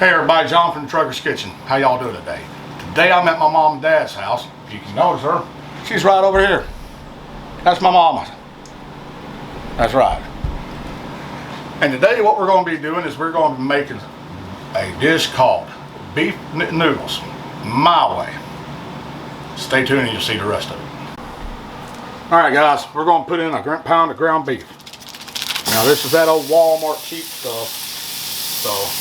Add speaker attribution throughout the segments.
Speaker 1: Hey everybody, John from the Trucker's Kitchen. How y'all doing today? Today I'm at my mom and dad's house. If you can notice her, she's right over here. That's my mama. That's right. And today what we're going to be doing is we're going to be making a dish called beef noodles, my way. Stay tuned and you'll see the rest of it. Alright guys, we're going to put in a pound of ground beef. Now this is that old Walmart cheap stuff. So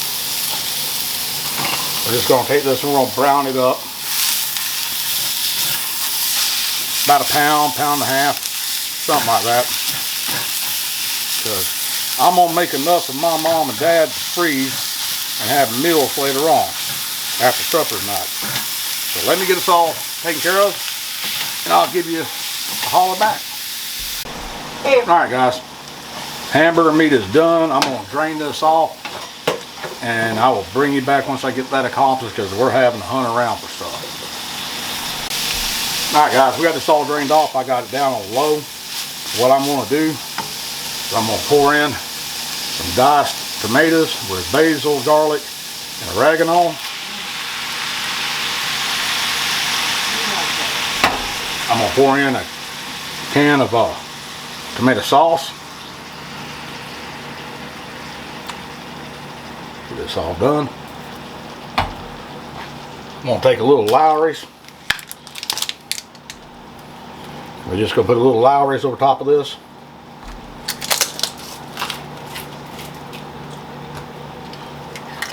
Speaker 1: we're just going to take this and we're going to brown it up. About a pound, pound and a half, something like that. Because I'm going to make enough for my mom and dad to freeze and have meals later on after supper's night. So let me get us all taken care of and I'll give you a holler back. Alright guys, hamburger meat is done. I'm going to drain this off. And I will bring you back once I get that accomplished because we're having to hunt around for stuff. Alright guys, we got this all drained off. I got it down on low. What I'm going to do is I'm going to pour in some diced tomatoes with basil, garlic, and oregano. I'm going to pour in a can of tomato sauce. Get this all done. I'm going to take a little Lowrys. We're just going to put a little Lowrys over top of this.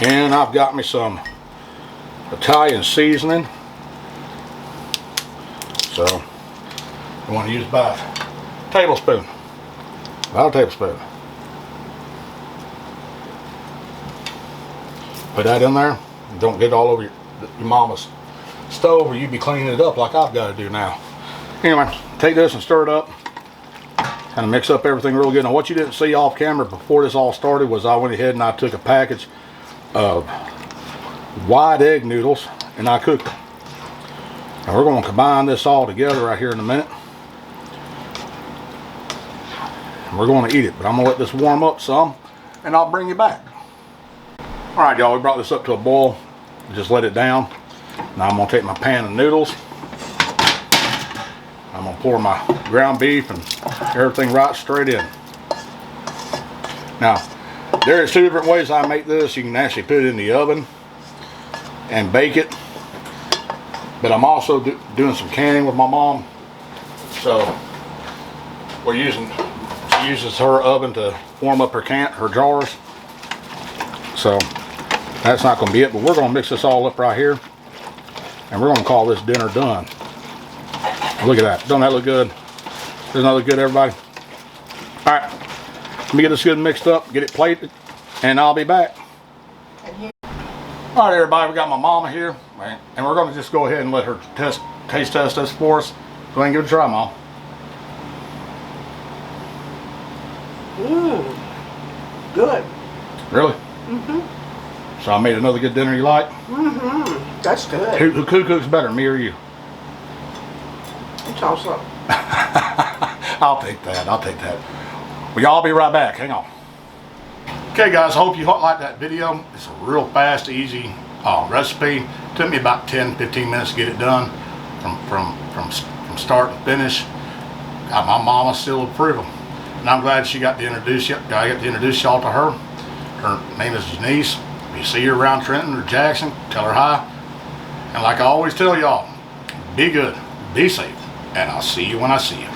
Speaker 1: And I've got me some Italian seasoning. So I want to use about a tablespoon. About a tablespoon. Put that in there. Don't get it all over your mama's stove or you'd be cleaning it up like I've got to do now. Anyway, take this and stir it up. Kind of mix up everything real good. Now what you didn't see off camera before this all started was I went ahead and I took a package of wide egg noodles and I cooked them. Now we're going to combine this all together right here in a minute. And we're going to eat it, but I'm going to let this warm up some and I'll bring you back. Alright y'all, we brought this up to a boil. Just let it down. Now I'm going to take my pan of noodles. I'm going to pour my ground beef and everything right straight in. Now, there's two different ways I make this. You can actually put it in the oven and bake it. But I'm also doing some canning with my mom. So, she uses her oven to warm up her jars. So that's not going to be it, but we're going to mix this all up right here and we're going to call this dinner done. Look at that. Doesn't that look good? Doesn't that look good, everybody? Alright, let me get this good mixed up, get it plated, and I'll be back. Alright everybody, we got my mama here and we're going to just go ahead and let her taste test this for us. Go ahead and give it a try, Mom.
Speaker 2: Good.
Speaker 1: Really? So I made another good dinner you like?
Speaker 2: That's good.
Speaker 1: Who cooks better, me or you?
Speaker 2: It's also.
Speaker 1: I'll take that. I'll take that. Well, y'all be right back. Hang on. Okay, guys. I hope you liked that video. It's a real fast, easy recipe. Took me about 10-15 minutes to get it done from start to finish. Got my mama seal of approval, and I'm glad she got to introduce you. I got to introduce y'all to her. Her name is Denise. If you see her around Trenton or Jackson, tell her hi. And like I always tell y'all, be good, be safe, and I'll see you when I see you.